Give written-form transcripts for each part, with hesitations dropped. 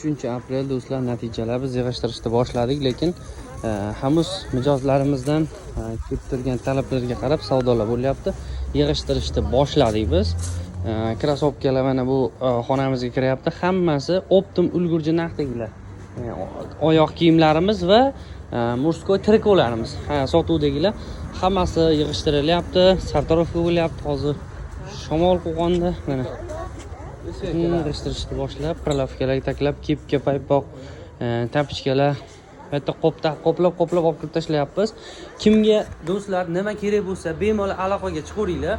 3-aprel do'stlar, natijalar biz yig'ishtirishni boshladik, lekin hanuz mijozlarimizdan kelib turgan talablarga qarab savdolar bo'lyapti. Yig'ishtirishni boshladik biz. Krossovkalar mana bu xonamizga kiryapti. Hammasi optim ulgurji narxdagilar. Oyoq kiyimlarimiz va murskoy trikolarimiz. Sotuvdagilar hammasi yig'ishtirilyapti. Sartarovka bo'lyapti hozir. Shamol qo'qonda mana yig'ishtirishni boshlab, pralavkalarga taklab, kepka, paypoq, tapichkalar, hatto qoplab olib kirib tashlayapmiz. Kimga do'stlar nima kerak bo'lsa, bemalol aloqaga chiqaveringlar.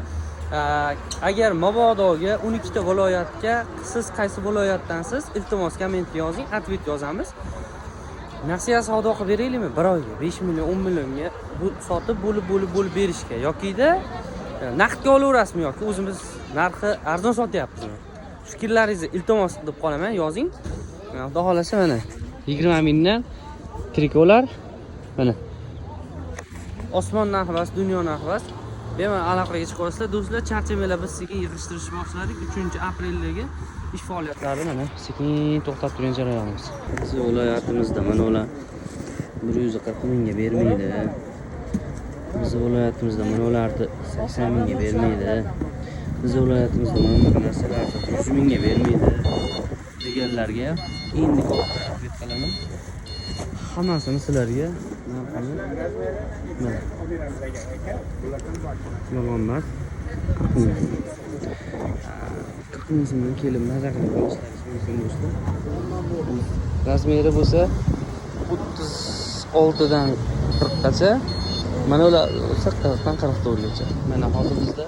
Agar mabodoga 12 ta viloyatga siz qaysi viloyatdansiz, iltimos kommentga yozing, atvet yozamiz. Nasiya savdo qilib beraylikmi? Bir oyga 5 million, 10 millionga bu sotib bo'lib berishga yoki-da naqdga olaverasizmi yoki o'zimiz narxi arzon sotyapmizmi? Fikrlaringizni iltimos deb qolaman, yozing. Xudo xolasa mana 20 mingdan trikolar mana. Osmon narxi emas, dunyo narxi emas. Bemalol aloqaga chiqasizlar. Do'stlar, charchamanglar, biz sekin yig'ishtirishni boshladik. 3-apreldagi ish faoliyatlari mana sekin to'xtab turgan jarayonimiz. Biz viloyatimizda mana ular 140 mingga bermaydi. Biz viloyatimizda mana ularni 80 mingga bermaydi. Biz viloyatimizda mana bunaqa narsalarni 100 mingga bermaydi deganlarga endi katta atvet qilaman. Hammasini sizlarga narxini mana yolg'on emas, 40 ming so'mdan kelib maza qilib olishlaringiz mumkin do'stlar. Razmeri bo'lsa 36 dan 40 gacha, mana ular 40 dan 44 gacha. Mana hozir bizda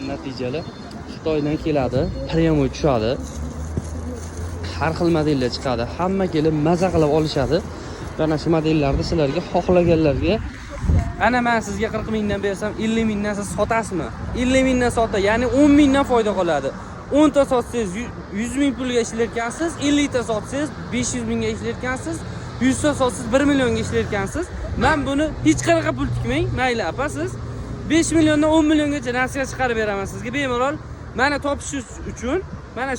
natijalar Xitoydan keladi, pryamoy tushadi. Har xil modellar chiqadi. Hamma kelib maza qilib olishadi. Mana shu modellarni sizlarga xohlaganlarga ana men sizga 40 mingdan bersam, 50 mingdan siz sotasizmi? 50 mingdan sotsa, ya'ni 10 mingdan foyda qoladi. 10 ta sotsangiz 100 ming pulga ishlayotgansiz, 50 ta sotsangiz 500 mingga ishlayotgansiz, 100 ta sotsangiz 1 millionga ishlayotgansiz. Men buni hech qanaqa pul tikmang, mayli apa siz 5 milliondan 10 milliongacha nasiya chiqarib beraman sizga bemalol. Mana topishingiz uchun mana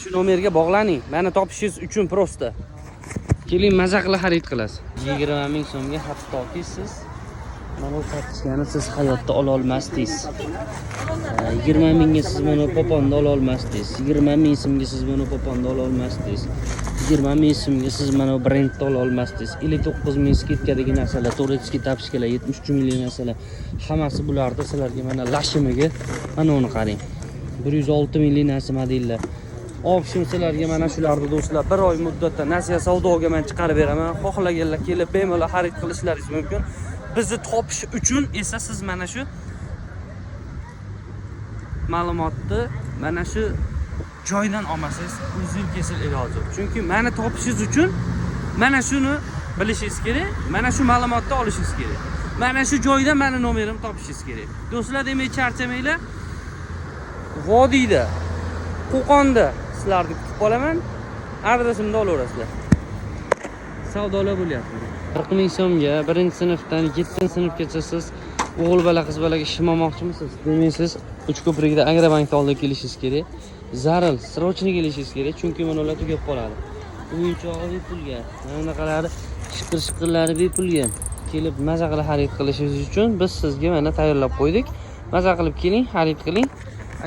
shu nomerga bog'laning. Mana topishingiz uchun prosta. Keling maza qilib xarid qilasiz. 20 ming so'mga hattoki siz mana bu kartochkani siz hayotda ola olmasdingiz. 20 mingga siz mana poponda ola olmasdingiz. 20 ming so'mga siz mana poponda ola olmasdingiz. 20 ming so'mga siz mana brendda ola olmasdingiz. 59 ming skidkadagi narsalar, to'retskiy tapishkalar, 73 minglik narsalar, hammasi bularda sizlarga mana lashimiga mana uni qarang. 106 minglik narsa modellar. Option sizlarga mana shularni do'stlar, bir oy muddatda nasiya savdoga men chiqarib beraman. Xohlaganlar kelib bemalol xarid qilishlaringiz mumkin. Bizni topish uchun esa siz mana shu ma'lumotni mana shu joydan olmasangiz uzil-kesil iloji yo'q. Chunki meni topishingiz uchun mana shuni bilishingiz kerak, mana shu ma'lumotni olishingiz kerak. Mana shu joyda meni nomerimni topishingiz kerak. Do'stlar, demak charchamanglar. Vodiyda, Qo'qonda sizlarni kutib qolaman. Adresimni olaverasizlar. Savdolar bo'lyapti. 40 ming so'mga 1-sinfdan 7-sinfgacha siz o'g'il bola, qiz bolaga ish olmoqchimisiz? Demak, siz Uchko'prikda Agrobankda olib kelishingiz kerak. Zaril, srochni kelishingiz kerak, chunki mana ular tugab qoladi. O'yinchog'i bepulga, mana bunaqalari shiqir-shiqirlari bepulga kelib maza qilib xarid qilishingiz uchun biz sizga mana tayyorlab qo'ydik. Maza qilib keling, xarid qiling.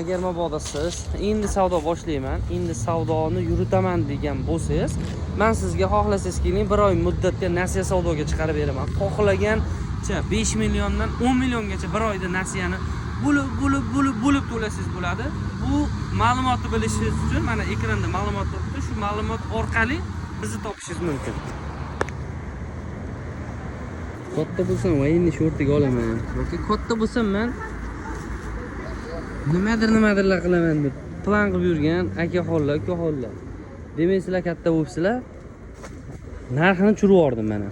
Agar mabodo siz endi savdo boshlayman, endi savdoni yuritaman degan bo'lsangiz, men sizga xohlasangiz keling, bir oy muddatda nasiya savdoga chiqarib beraman. Xohlagancha 5 milliondan 10 milliongacha bir oyda nasiyani bo'lib to'lasangiz bo'ladi. Bu ma'lumotni bilishingiz uchun mana ekranda ma'lumot turibdi. Shu ma'lumot orqali bizni topishingiz mumkin. Katta bo'lsam va endi shortiga olaman yoki katta bo'lsam men nimadirlar qilaman deb plan qilib yurgan akaxonlar, ukaxonlar. Demak, sizlar katta bo'libsizlar. Narxini tushirib yubordim mana.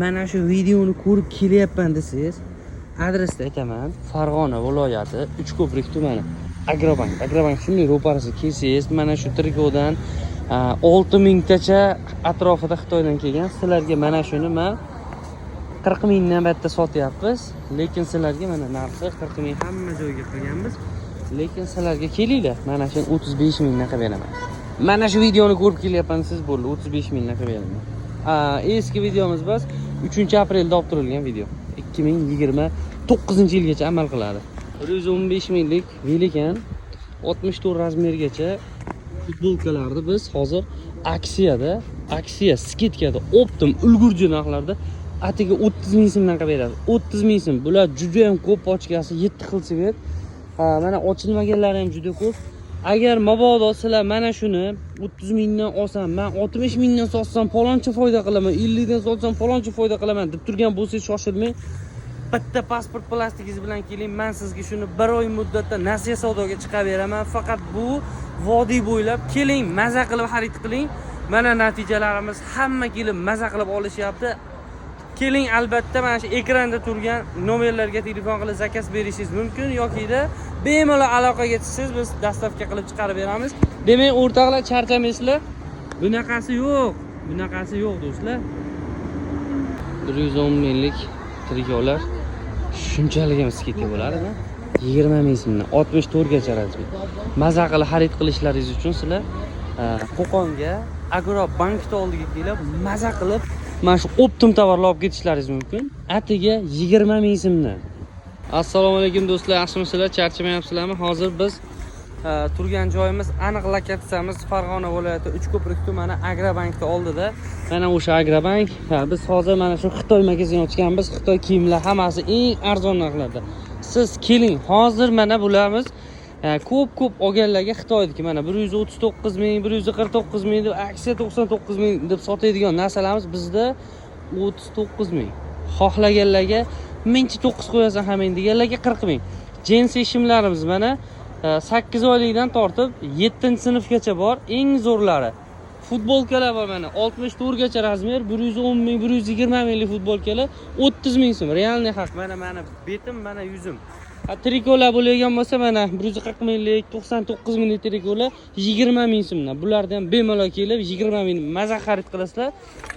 Mana shu videoni ko'rib kelyapman desangiz, adresni aytaman. Farg'ona viloyati, Uchko'prik tumani, Agrobank shunday ro'parasi kelsangiz, mana shu trikodan 6000 tacha atrofida Xitoydan kelgan. Sizlarga mana shuni men 40 mingdan batta sotyapmiz, lekin sizlarga mana narxi 40 ming hamma joyga qilganmiz. Lekin sizlarga kelinglar. Mana shu 35 mingdan qilib beraman. Mana shu videoni ko'rib kelyapman siz bo'ldi 35 mingdan qilib beraman. Eski videomiz bas 3-aprelda olib turilgan video. 2029-yilgacha amal qiladi. 115 minglik velikan 64 razmergacha futbolkalarni biz hozir aksiya skidkada optim ulgurji narxlarda atiga 30 ming so'mdan qilib beramiz. 30 ming so'm. Bular juda ham ko'p ochkasi 7 xil svet. Mana ochilmaganlari ham juda ko'p. Agar mabodo sizlar mana shuni 30 mingdan olsam, men 60 mingdan sotsam faloncha foyda qilaman, 50 dan sotsam faloncha foyda qilaman deb turgan bo'lsangiz shoshilmang. Bitta pasport plastikingiz bilan keling. Men sizga shuni 1 oy muddatda nasiya savdoga chiqarib beraman. Faqat bu vodiy bo'ylab keling, maza qilib xarid qiling. Mana natijalarimiz hamma kelib maza qilib olishyapti. Keling, albatta mana shu ekranda turgan nomerlarga telefon qilib zakaz berishingiz mumkin yoki-da bemalol aloqaga chiqsangiz biz dastavka qilib chiqarib beramiz. Demak, o'rtoqlar, charchamaysizlar. Bunaqasi yo'q do'stlar. 110 minglik trikolar shunchalik ham skidka bo'ladimi? 20 ming so'mdan 64 gacha razmer. Maza qilib xarid qilishlaringiz uchun sizlar Qo'qonga Agrobankning oldiga kelib maza qilib mana shu optim tovarlar olib ketishlaringiz mumkin. Atiga 20 ming so'mdan. Assalomu alaykum do'stlar, yaxshimisizlar? Charchamayapsizlarmi? Hozir biz turgan joyimiz aniq lokatsiyamiz Farg'ona viloyati Uchko'prik tumani Agrobankning oldida. Mana o'sha Agrobank. Biz hozir mana shu Xitoy magazin ochganmiz. Xitoy kiyimlar hammasi eng arzon narxlarda. Siz keling, hozir mana bularimiz ko'p olganlarga Xitoydagi mana 139 ming, 149 ming deb aksiya 99 ming deb sotadigan narsalarimiz bizda 39 ming. Xohlaganlarga 1009 qo'yasan ham deganlarga 40 ming. Jinsi shimlarimiz mana 8 oylikdan tortib 7-sinfgacha bor, eng zo'rlari. Futbolkalar bor mana 64 gacha razmer, 110 ming, 120 minglik futbolkalar 30 ming so'm. Realniy haq. Mana betim, mana yuzim. Trikolar bo'lgan bo'lsa mana 140 minglik, 99 minglik trikolar 20 ming so'mdan. Bulardan ham bemalol kelib 20 ming maza xarid qilasizlar.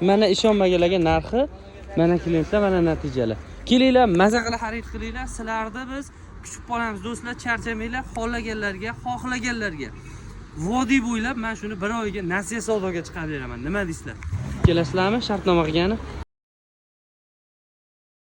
Mana ishonmaganlarga narxi, mana klientlar, mana natijalar. Kelinglar, maza qilib xarid qilinglar. Sizlarni biz kutib qolamiz do'stlar, charchamanglar. Xohlaganlarga vodiy bo'ylab men shuni 1 oyga nasiya savdoga chiqarib beraman. Nima deysizlar? Kelasizlarmi shartnoma qilgani?